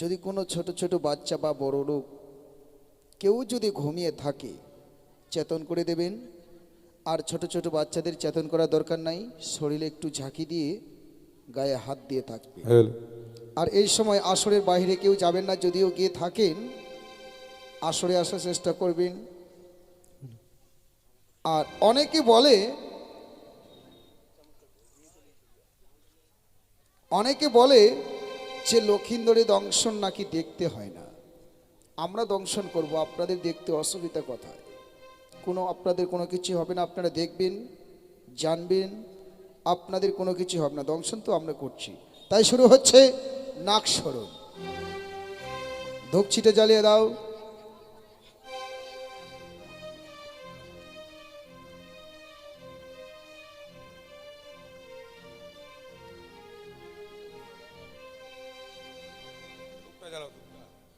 যদি কোনো ছোট ছোট বাচ্চা বা বড় লোক কেউ যদি ঘুমিয়ে থাকে চেতন করে দেবেন। আর ছোট ছোট বাচ্চাদের চেতন করার দরকার নাই, শরীরে একটু ঝাঁকি দিয়ে গায়ে হাত দিয়ে থাকবে। আর এই সময় আসরের বাইরে কেউ যাবেন না, যদিও গিয়ে থাকেন আসরে আসার চেষ্টা করবেন। আর অনেকে বলে যে লক্ষিন্দরে দংশন নাকি দেখতে হয় না। আমরা দংশন করব, আপনাদের দেখতে অসুবিধা কোথায়? আপনাদের কোনো কিছু হবে না, আপনারা দেখবেন জানবেন, আপনাদের কোনো কিছু হবে না। দংশন তো আমরা করছি। তাই শুরু হচ্ছে নাগস্মরণ। ধূপ ছিটে জ্বালিয়ে দাও।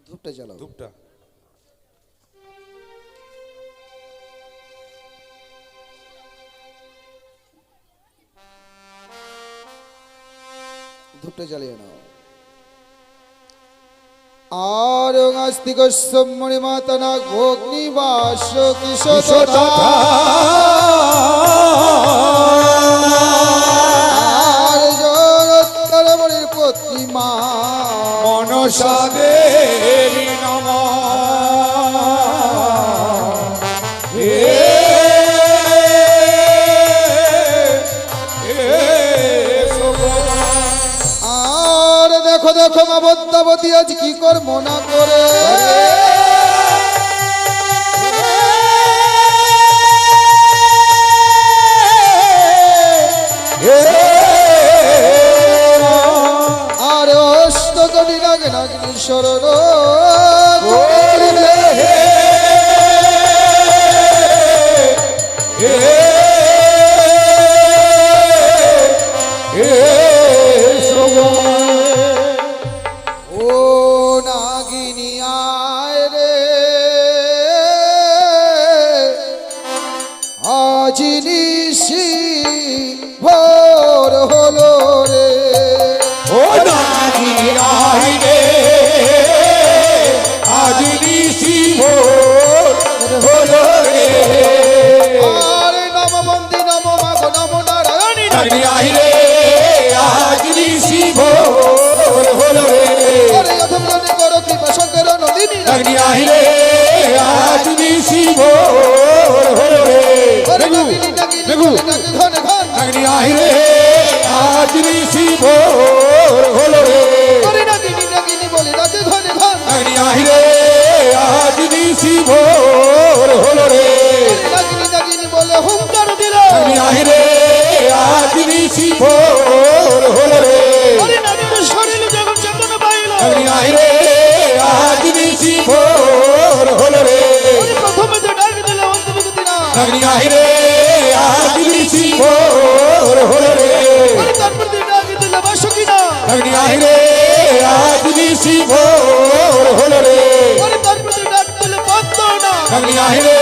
ধূপটা জ্বালাও। ধূপটা ধূপটা জ্বালিয়ে নাও। আর আস্তিক সম্মণি মাতা নাগ ভগ্নিবাস কিশোরতা আর জগত্তর মণির পত্নী মা মনসা দেবী নমঃ। আর দেখো দেখো মা পদ্মাবতী আজ কি কর্ম না করে। আর অষ্টকটি নাগে নাগিনী শরণ করিলে ও নাগিনী আয় রে আজ নিশি ভোর হলো রে। ও নাগিনী আয় রে আজ নিশি ভোর হলো রে। আরে নম বন্দী নম মাগ নম নারায়ণী নাগিনী আয় রে আজ নিশি ভোর হলো রে। আরে অধমজনে করো কৃপা শঙ্কর নন্দিনী নাগিনী আয় রে আজ নিশি ভোর হলো রে। আরে নাগিনী নাগিনী বলে নাকি ঘন ঘন নাগিনী আয় রে আজ নিশি ভোর হলো রে। আরে নাগিনী নাগিনী বলে নাকি ঘন ঘন নাগিনী আয় রে আজ নিশি ভোর হলো রে। নাগিনী নাগিনী বলে হুঙ্কার দিল নাগিনী আয় রে আজ নিশি ভোর হলো রে। আরে নাগিনীর শরীর যখন চেতনা পাইল নাগিনী আয় রে আজ নিশি ভোর হলো রে। আরে প্রথমে যে ডাক দিল অন্তর্গতি না নাগিনী আয় রে আজ নিশি ভোর হলো রে। আরে তারপর যে ডাক দিল বাসুকি না নাগিনী আয় রে আজ নিশি ভোর হলো রে। আরে তারপর যে ডাক দিল পদ্ম না নাগিনী আয় রে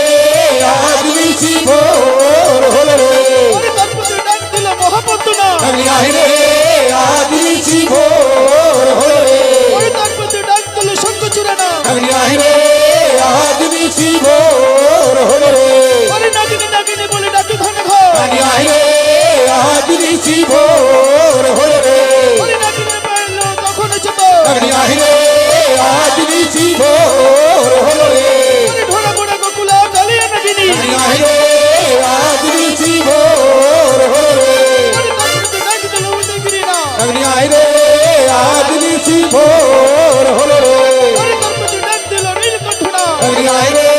আজ নিশি ভোর হলো রে। আরে তারপর যে ডাক দিল মহাপদ্ম না নাগিনী আয় রে আজ নিশি ভোর হলো রে। আরে তারপর যে ডাক দিল শঙ্খচূড়া না নাগিনী আয় রে আজ নিশি ভোর হলো রে। আরে নাগিনী নাগিনী বলে ডাকে ঘন ঘন নাগিনী আয় রে আজ নিশি ভোর হলো রে। আরে নাগিনী পাইল তখন ছোট নাগিনী আয় রে আজ নিশি ভোর হলো রে। আরে ঢোড়া গোড়া গোকুলা কালিয়া নাগিনী নাগিনী আয় রে আজ নিশি ভোর হলো রে। আরে তারপর যে ডাক দিল উদয়গিরি না নাগিনী আয় রে আজ নিশি ভোর হলো রে। আরে তারপর যে ডাক দিল নীলকণ্ঠ না নাগিনী আয় রে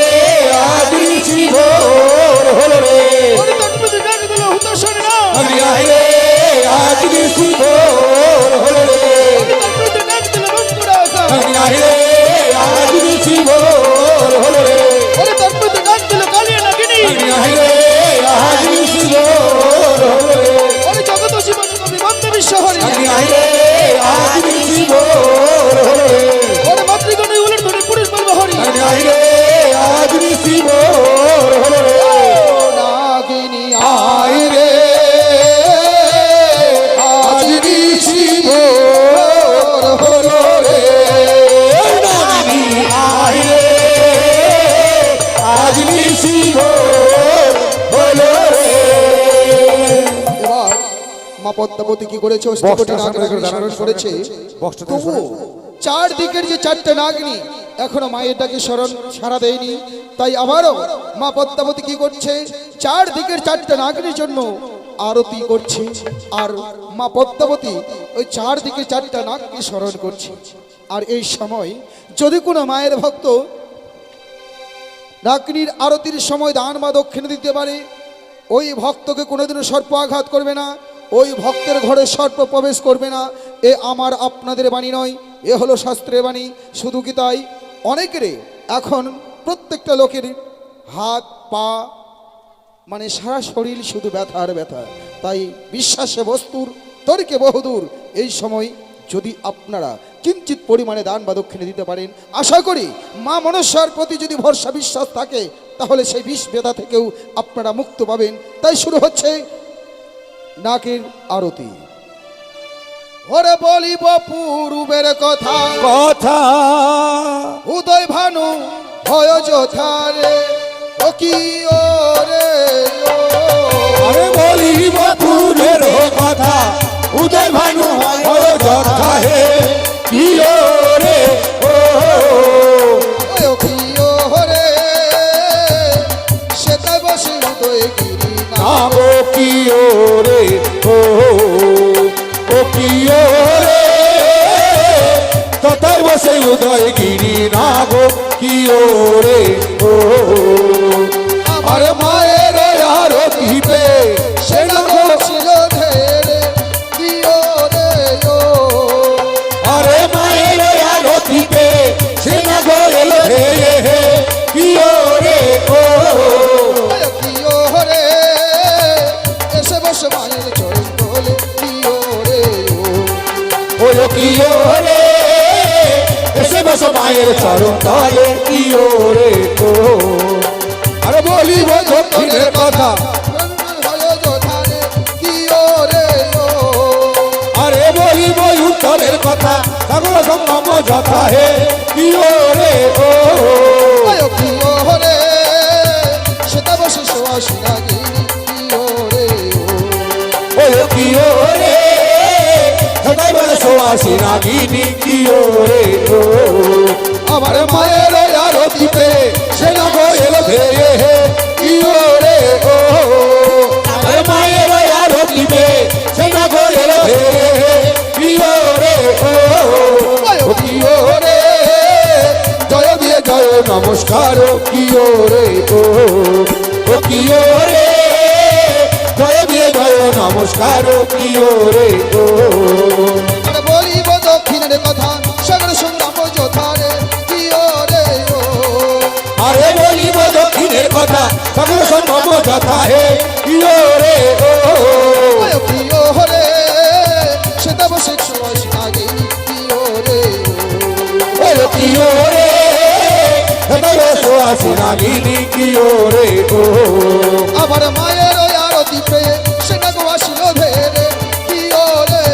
আজ নিশি ভোর হলো রে। আরে তারপর যে ডাক দিল হুতাশন না নাগিনী আয় রে আজ নিশি ভোর হলো রে। আরে তারপর যে ডাক দিল বঙ্কুড়া আসা নাগিনী আয় রে আজ নিশি ভোর হলো রে। আরে তারপর যে ডাক দিল কালিয়া নাগিনী নাগিনী আয় রে আজ নিশি ভোর হলো রে। আরে জগত জীবন কবি বন্ধ বিশ্ব হরি নাগিনী আয় রে আজ নিশি ভোর হলো রে। আরে মাতৃগণ উলট ধরে পুরুষ বলব হরি নাগিনী আয় রে আজ নিশি ভোর হলো রে। নাগিনী আয় রে আজ নিশি ভোর হলো রে। পদ্মাবতী কি করেছে অষ্টাকোটি নাগরাগিনী স্মরণ করেছে তবু চারদিকের যে চারটে নাগিনী এখনো মায়ের ডাকে স্মরণ সাড়া দেয়নি। তাই আবারও মা পদ্মাবতী কি করছে চারদিকের চারটে নাগিনীর জন্য আরতি করছে। আর মা পদ্মাবতী ওই চারদিকে চারটা নাগকে স্মরণ করছে। আর এই সময় যদি কোনো মায়ের ভক্ত নাগিনীর আরতির সময় দান বা দক্ষিণা দিতে পারে, ওই ভক্তকে কোনোদিনও সর্প আঘাত করবে না, ওই ভক্তের ঘরে সর্প প্রবেশ করবে না। এ আমার আপনাদের বাণী নয়, এ হলো শাস্ত্রের বাণী। শুধু কি তাই, অনেকেরই এখন প্রত্যেকটা লোকের হাত পা মানে সারা শরীর শুধু ব্যথা আর ব্যথা। তাই বিশ্বাসে বস্তুর তর্কে বহুদূর। এই সময় যদি আপনারা কিঞ্চিত পরিমাণে দান বা দক্ষিণে দিতে পারেন, আশা করি মা মনসার প্রতি যদি ভরসা বিশ্বাস থাকে তাহলে সেই বিষ ব্যথা থেকেও আপনারা মুক্ত পাবেন। তাই শুরু হচ্ছে নাগের আরতি। ওরে বলিব পূর্বের কথা কথা উদয় ভানু ভয় যোধারে ও কি ওরে আরে বলিব পূর্বের কথা উদয় ভানু হয় যথা হে কি রে ও কি ওরে সেটা বসে উদয় গিরি নাম কি রে ও কি রে তথায় বসে উদয়গিরি নাগ কি রে আর মায়ের আরতিতে সে না ছিল ধেরে কি ওরে আরে মায়ের আরতিতে সে না গোল হে কি রে কি ওরে এসে বসে মায়ের চরণ তোলে কি ওরে ও কি রে এসে বসো মায়ের চরণ তলে কি রে আরে বলিব দক্ষিণের কথা আরে বলিব উত্তরের কথা সকল সম্ভব যথা হে কি রে সেটা বসে সোয়াশিনা গিরি কি ওরে ও কি রে সদাই বলে সোয়াসি নাগিনী কি রে আমার মায়ের আরতিতে সে না গোয়েল ধেয়ে কি রে আমার মায়ের আরতিতে সে না গোয়েল ধেয়ে কি রে কি রে জয় দিয়ে জয় নমস্কার কি রে কি রে জয় দিয়ে জয় নমস্কার কি রে বলিব দক্ষিণের কথা সাগর সঙ্গম যোথারে কি ওরে আরে বলিব দক্ষিণের কথা সকল সম্ভব যথা হে কি রে কি ওরে সেটা বসে সোয়াশিনা গিরি কি ওরে কি রে সোয়াসি নাগিনী কি রে আমার মায়ের ওই আরতি পেয়ে সেটা গো আসিল ধেরে কি ওরে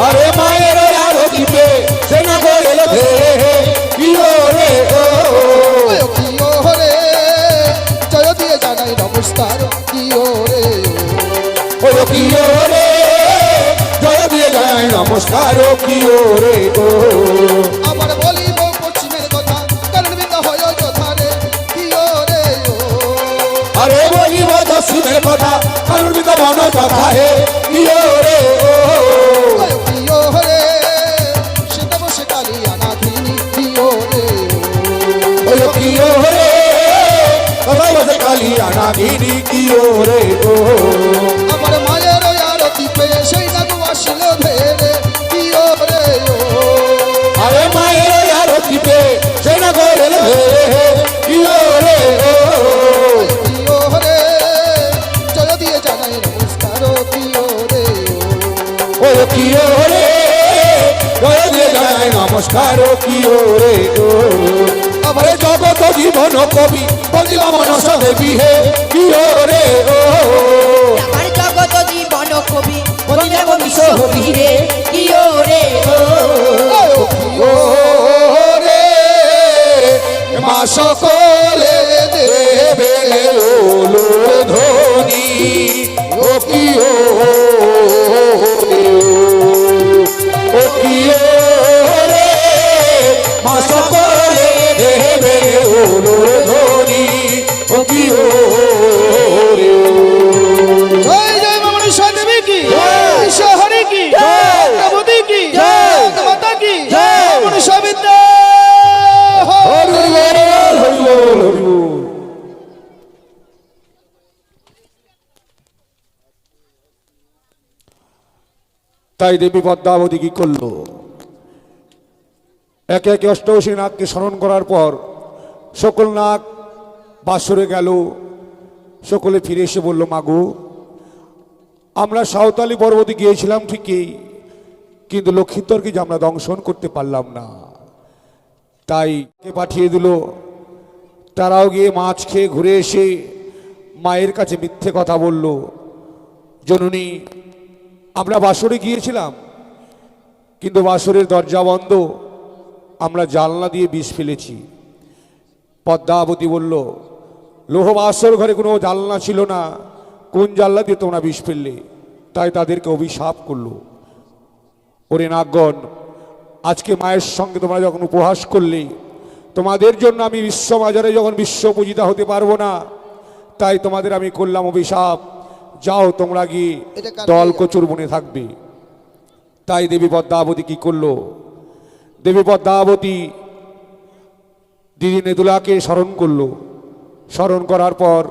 আরে মায়ের আরতিতে সে না গোয়েল ধেয়ে কি রে কি ওরে জয় দিয়ে জানাই নমস্কার কি ওরে কি রে জয় দিয়ে জয় নমস্কার কি রে আমার বলিব পশ্চিমের কথা কারণ বিন্দা হয় যথারে কি ওরে আরে বলিব দক্ষিণের কথা কারণ বিদ মন যথা হে কি রে কি ওরে সেটা বসে কালিয়া নাগিনী কি ওরে কি রে সদাই বসে কালিয়া নাগিনী কি রে আমার মায়ের ওই আরতি পেয়ে সেই নাগু আসিল ধেরে কি ওরে আরে মায়ের আরতিতে সে না গোয়েল কি রে কি ওরে জয় দিয়ে জানাই নমস্কার কি ওরে কি রে জয় দিয়ে জয় নমস্কার কি রে আমার জগত জীবন কবি বলিবা মনসা দেবী হে কি রে আমার জগত জীবন কবি বলিব বিশ্ব বীরে কি ওরে ও রে মা সকলে দেবে ধ্বনি ও কি তাই দেবী পদ্মাবতী কি করলো, একে একে অষ্টআশি নাগকে স্মরণ করার পর সকল নাগ বাসরে গেল। সকলে ফিরে এসে বলল, মাগো আমরা সাঁওতালি পর্বতে গিয়েছিলাম ঠিকই, কিন্তু লক্ষ্মীধরকে যে আমরা দংশন করতে পারলাম না। তাই পাঠিয়ে দিল। তারাও গিয়ে মাছ খেয়ে ঘুরে এসে মায়ের কাছে মিথ্যে কথা বলল, জননী আমরা বাসরে গিয়েছিলাম, কিন্তু বাসরের দরজা বন্ধ, আমরা জানলা দিয়ে বিষ ফেলেছি। পদ্মাবতী বলল, লোহ বাসর ঘরে কোনো জানলা ছিল না, কোন জানলা দিয়ে তোমরা বিষ ফেললে? তাই তাদেরকে অভিশাপ করলো। ওরে নাগগণ, আজকে মায়ের সঙ্গে তোমরা যখন উপহাস করলে, তোমাদের জন্য আমি বিশ্ববাজারে যখন বিশ্ব পূজিতা হতে পারবো না, তাই তোমাদের আমি করলাম অভিশাপ। যাও তোমরা গিয়ে দল কচুর বনে থাকবে। তাই দেবী পদ্মাবতী কি করলো, দেবী পদ্মাবতী দিদি নেতুলাকে স্মরণ করলো। স্মরণ করার পর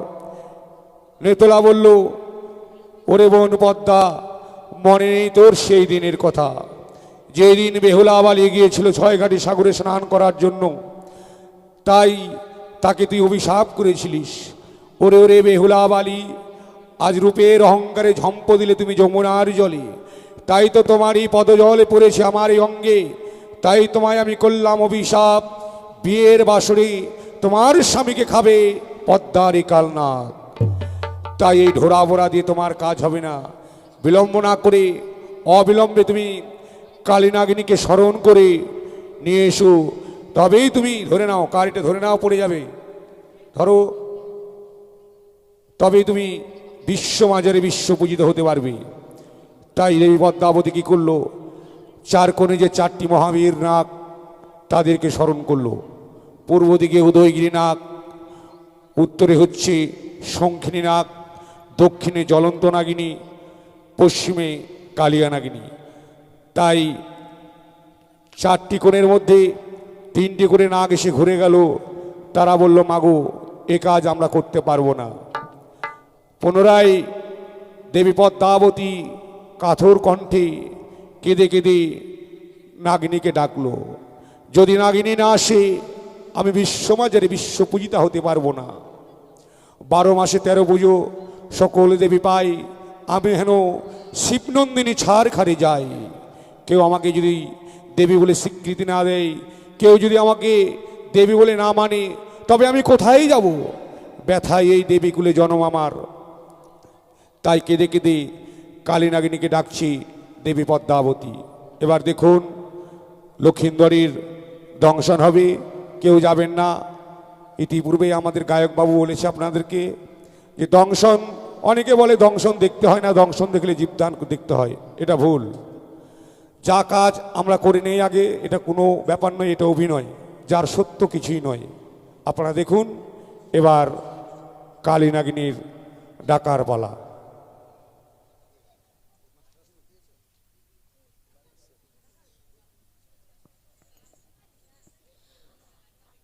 নেতুলা বলল, ওরে বোন পদ্মা, মনে নেই তোর সেই দিনের কথা, যেই দিন বেহুলা বালি গিয়েছিল ছয়ঘাটি সাগরে স্নান করার জন্য, তাই তাকে তুই অভিশাপ করেছিলিস। ওরে ওরে বেহুলা বালি, আজ রূপের অহংকারে ঝম্প দিলে তুমি যমুনার জলে, তাই তো তোমারই পদজলে পড়েছে আমার এই অঙ্গে। তাই তোমায় আমি করলাম অভিশাপ, বিয়ের বাসরে তোমার স্বামীকে খাবে পদ্মার কালনাগ। তাই এই ঢোড়া বোড়া দিয়ে তোমার কাজ হবে না। বিলম্ব না করে অবিলম্বে তুমি কালীনাগিনীকে স্মরণ করে নিয়ে এসো, তবেই তুমি ধরে নাও, কারিটা ধরে নাও, পড়ে যাবে, ধরো, তবেই তুমি বিশ্বমাজারে বিশ্ব পূজিত হতে পারবে। তাই দেবী পদ্মাবতী কি করলো, চার কোণে যে চারটি মহাবীর নাগ তাদেরকে স্মরণ করলো। পূর্ব দিকে উদয়গিরি নাগ, উত্তরে হচ্ছে শঙ্খিনী নাগ, দক্ষিণে জ্বলন্ত নাগিনী, পশ্চিমে কালিয়া নাগিনী। তাই চারটি কোণের মধ্যে তিনটি করে নাগ এসে ঘুরে গেল। তারা বলল, মাগো এ কাজ আমরা করতে পারবো না। পুনরায় দেবী পদ্মাবতী কাথর কণ্ঠে কেঁদে কেঁদে নাগিনীকে ডাকলো, যদি নাগিনী না আসে আমি বিশ্বমাজারে বিশ্ব পূজিতা হতে পারবো না। 12 মাসে 13 পুজো সকল দেবী পাই, আমি হেন শিবনন্দিনী ছাড় খারে যাই। কেউ আমাকে যদি দেবী বলে স্বীকৃতি না দেয়, কেউ যদি আমাকে দেবী বলে না মানে, তবে আমি কোথায় যাব? ব্যথায় এই দেবীকুলে জন্ম আমার। তাই কেঁদে কেঁদে কালীনাগিনীকে ডাকছি দেবী পদ্মাবতী। এবার দেখুন লক্ষিন্দরীর দংশন হবে, কেউ যাবেন না। ইতিপূর্বেই আমাদের গায়কবাবু বলেছে আপনাদেরকে যে দংশন, অনেকে বলে দংশন দেখতে হয় না, দংশন দেখলে জীবদান দেখতে হয়। এটা ভুল। যা কাজ আমরা করে নেই আগে, এটা কোনো ব্যাপার নয়, এটা অভিনয়, যার সত্য কিছুই নয়। আপনারা দেখুন এবার কালীনাগিনীর ডাকার পালা।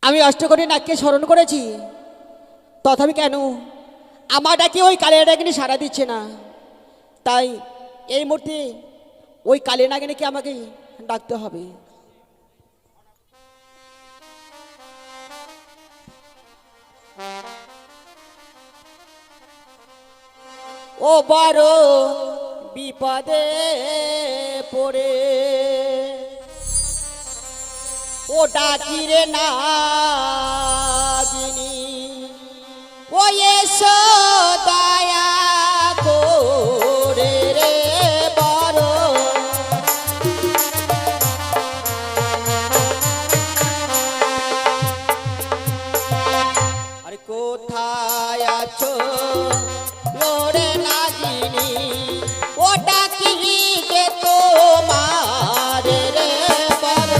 আমি অষ্টকোটি নাককে স্মরণ করেছি, তথাপি কেন আমার ডাকে ওই কালিয়া নাগিনী সাড়া দিচ্ছে না? তাই এই মুহূর্তে ওই কালিয়া নাগিনীকে আমাকে ডাকতে হবে। ও বড় বিপদে পড়ে ও ডাকিরে নাগিনী, ও এসো দয়া করে রে বড়। আরে কোথায় আছো লোরে নাগিনী, ও ডাকি যে তোমার রে বড়।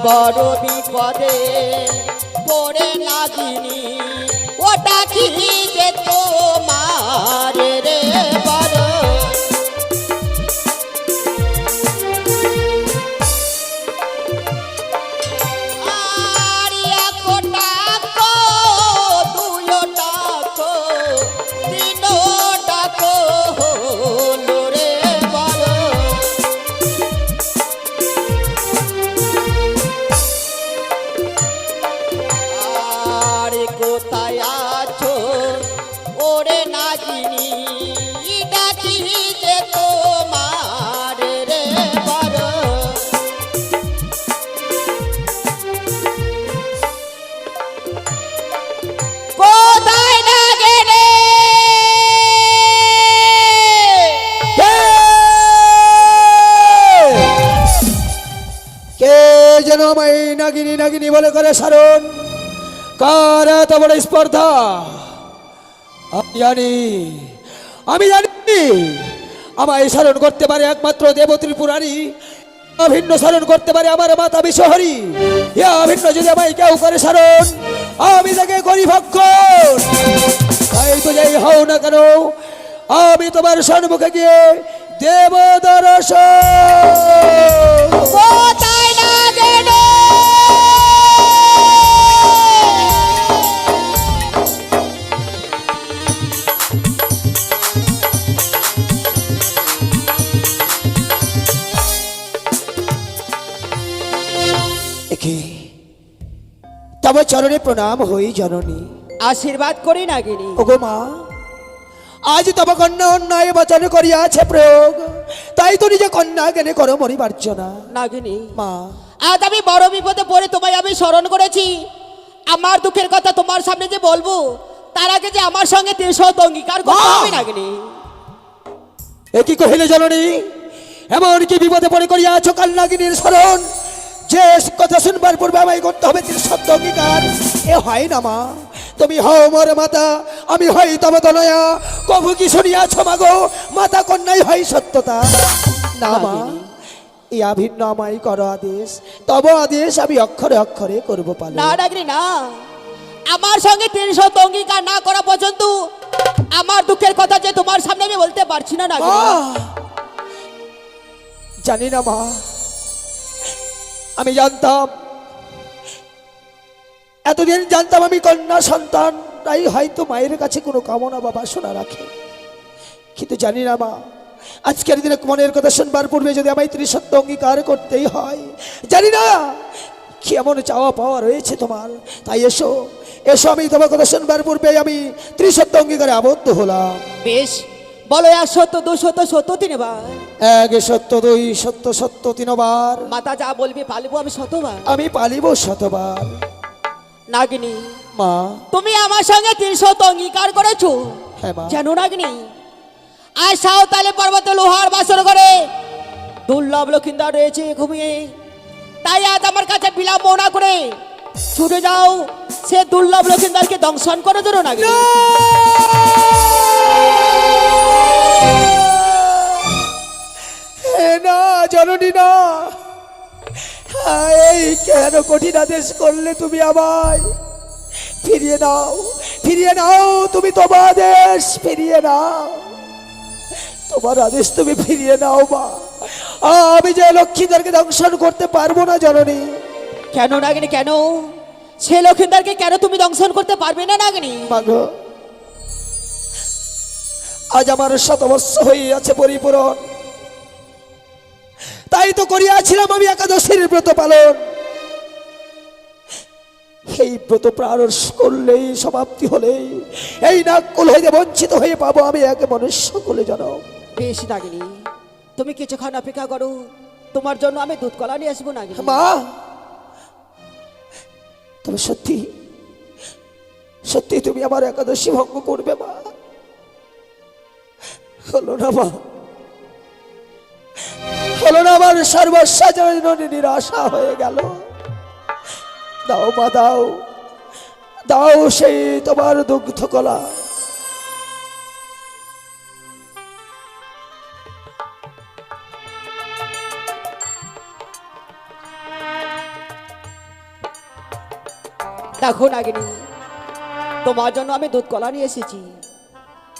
বড় বিপদে ওরে নাগিনী ওটা কি যে তোমার রে বলো আর এক ডাকো দুই ডাকো তিন ডাকো হলো রে বলো আর কোথায় আছো ওরে নাগিনী ডাকি যে তোমার রে বড় কোথায় না গেলে কে যেন আমায় নাগিনী নাগিনী বলে করে সারণ, কার এত বড় স্পর্ধা? আমি জানি আমায় স্মরণ করতে পারে একমাত্র দেবতীর পুরাণী, অভিন্ন স্মরণ করতে পারে আমার মাতা বিশ্বহরি। অভিন্ন যদি আমায় কেউ করে স্মরণ, আমি তাকে করি ভক্ষণ। তাই তো যাই হও না কেন, আমি তোমার সম্মুখে গিয়ে দেব দর্শন। কোথায় না গেলে তব চরণে প্রণাম হই জননী। আশীর্বাদ করি নাগিনী। ওগো মা, আজ তব কন্যা অন্যায় বচন করিয়াছে প্রয়োগ, তাই তো নিজে কন্যা জ্ঞানে করো মরিমার্জনা। নাগিনী মা, আজ আমি বড় বিপদে পড়ে তোমায় আমি স্মরণ করেছি। আমার দুঃখের কথা তোমার সামনে যে বলবো, তার আগে যে আমার সঙ্গে ৩০০ অঙ্গীকার করতে হবে নাগিনী। এ কি কহিলে জননী? এমন কি বিপদে পড়ে করিয়াছ কান্নাগিনীর স্মরণ, যে কথা শুনবার পূর্বে আমায় করতে হবে ৩০০ অঙ্গীকার? এ হয় না মা, তুমি হও মোর মাতা, আমি হই তব তনয়া। কবু কি শুনিয়াছ মাগো, মাতা কন্যাই হয় সত্যতা। না মা, এই আভিন্ন আমায় করো আদেশ, তব আদেশ আমি অক্ষরে অক্ষরে করবো পালন। না নাগিনী না, আমার সঙ্গে ৩০০ অঙ্গীকার না করা পর্যন্ত আমার দুঃখের কথা যে তোমার সামনে আমি বলতে পারছি না নাগিনী। জানি না মা, আমি জানতাম, এতদিন জানতাম আমি কন্যা সন্তান, তাই হয়তো মায়ের কাছে কোনো কামনা বা বাসনা রাখে, কিন্তু জানি না মা, আজকের দিনে মনের কথা শুনবার পূর্বে যদি আমায় ৩০০ অঙ্গীকার করতেই হয়, জানি না কি এমন চাওয়া পাওয়া রয়েছে তোমার। তাই এসো এসো, আমি তোমার কথা শুনবার পূর্বে আমি ৩০০ অঙ্গীকারে আবদ্ধ হলাম। বেশ, বলো ১ সত্য ২ সত্য ৭০ বার। ১ সত্য ২ সত্য সত্য ৩ বার। মাতা যা বলবে পালিব আমি ১০০ বার। আমি পালিব ১০০ বার। নাগিনী, মা, তুমি আমার সঙ্গে ৩০০ অঙ্গীকার করেছো। হ্যাঁ মা। জানো নাগিনী, আজ সাঁওতালি পর্বতে লোহার বাসর করে দুর্লভ লক্ষিন্দর রয়েছে ঘুমিয়ে। তাই আজ আমার কাছে বিলম্ব না করে ছুটে যাও সে দুর্লভ লক্ষিন্দরকে দংশন করে ধরো নাগিনী। না জননী না, এই কেন কঠিন আদেশ করলে তুমি আমায়? ফিরিয়ে নাও, ফিরিয়ে নাও, তুমি তোমার আদেশ ফিরিয়ে নাও, তোমার আদেশ তুমি ফিরিয়ে নাও মা। আমি যে লক্ষ্মীদেরকে দংশন করতে পারবো না জননী। কেন নাগিনী কেন? সে লক্ষিন্দরকে কেন তুমি দংশন করতে পারবে না নাগিনী? মাগো, আজ আমার 100 বৎসর হইয়াছে পরিপূরণ, তাই তো করিয়াছিলাম আমি একাদশীর ব্রত পালন। এই ব্রত প্রারম্ভ করলেই সমাপ্তি হলেই এই নাককুল হইতে বঞ্চিত হয়ে পাবো আমি এক মনুষ্য কুলে জনম। বেশ নাগিনী, তুমি কিছুক্ষণ অপেক্ষা করো, তোমার জন্য আমি দুধ কলা নিয়ে আসবো নাগিনী। মা, তবে সত্যি সত্যি তুমি আমার একাদশী ভঙ্গ করবে মা? হলো না মা, হলো না, আমার সর্বস্ব যেন নিরাশা হয়ে গেল। দাও মা, দাও দাও সেই তোমার দুগ্ধ কলা। দেখো নাগিনী, তোমার জন্য আমি দুধ কলা নিয়ে এসেছি।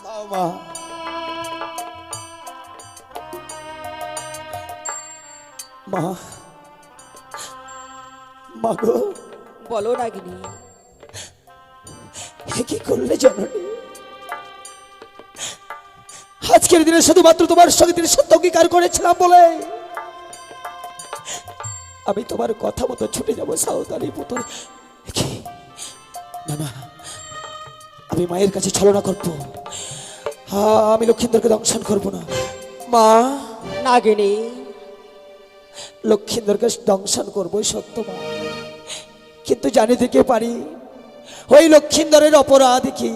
দাও মা। মা, মা গো, বলো নাগিনী। এ কি করলে জননী? আজকের দিনে শুধুমাত্র তোমার সঙ্গে তিনি সত্য অঙ্গীকার করেছিলাম বলে আমি তোমার কথা মতো ছুটে যাবো সাঁওতালি পুতুল। কি না না, আমি মায়ের কাছে ছলনা করবো, আমি লক্ষিন্দরকে দংশন করবো না। মা, নাগিনী, লক্ষিন্দরকে দংশন করবো সত্য মা, কিন্তু জানি থেকে পারি ওই লক্ষিন্দরের অপরাধ কি।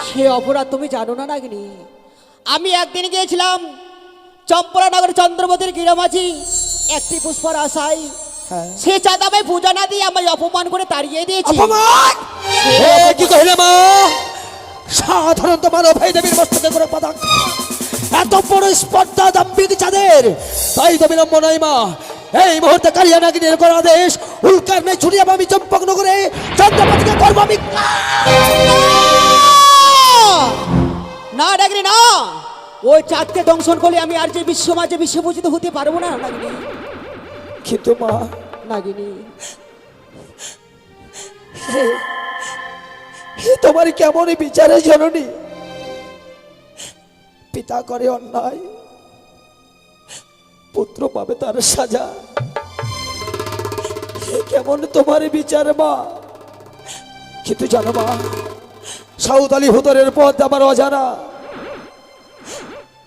সে অপরাধ তুমি জানো না নাগিনী। আমি একদিন গিয়েছিলাম চম্পরানগর চন্দ্রবতীর গিরামাঝি একটি পুষ্পর আশায়। হ্যাঁ। সে চাঁদাবাই পূজা না দিয়ে আমায় অপমান করে তাড়িয়ে দিয়েছে। অপমান! এ কি কহিলে মা? সাধারণত মানব ভাই দেবীর মস্তকে করে পদাঙ্ক, এত বড় স্পর্ধা দাম্ভিক যাদের, তাই তো বিলম্ব নয় মা। এই মুহূর্তে কালিয়া নাগিনের করা আদেশ উল্কার নেই ছুটিয়ে আমি চম্পকনগরে চন্দ্রপতিকে করবো আমি। না নাগিনী না, ওই চাঁদকে দংশন করলে আমি আর যে বিশ্ব মাঝে বিশ্বপূজিত হতে পারবো না নাগিনী। কিন্তু মা, নাগিনী, হে তোমার কেমন বিচারে জননী? পিতা করে অন্যায়, পুত্র পাবে তার সাজা। হে কেমন তোমার বিচার মা? কিন্তু জানো মা, সাঁওতালি ভূতরের পথ আমার অজানা।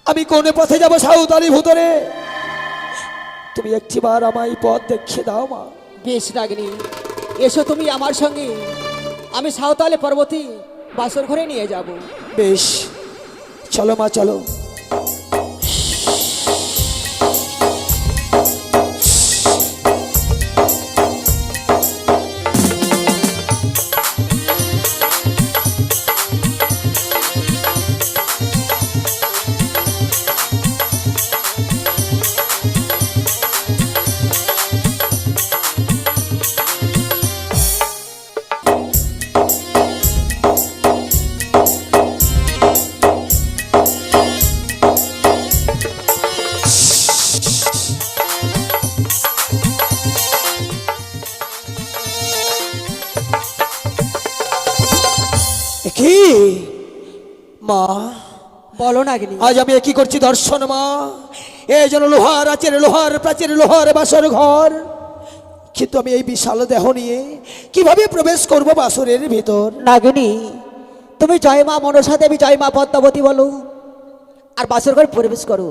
আমি কোন পথে যাব সাঁওতালি ভূতরে? তুমি একটিবার আমায় পথ দেখিয়ে দাও মা। বেশ নাগিনী, এসো তুমি আমার সঙ্গে, আমি সাঁওতালি পর্বতী বাসর ঘরে নিয়ে যাব। বেশ, চলো মা চলো। কি মা, বলো নাগিনী। আজ আমি কি করছি দর্শন মা? এই যেন লোহার আচের, লোহার প্রাচীর, লোহার বাসর ঘর, কিন্তু আমি এই বিশাল দেহ নিয়ে কিভাবে প্রবেশ করব বাসরের ভিতর? নাগিনী, তুমি জয় মা মনসা দেবী, জয় মা পদ্মাবতী বলো, আর বাসর ঘরে প্রবেশ করো।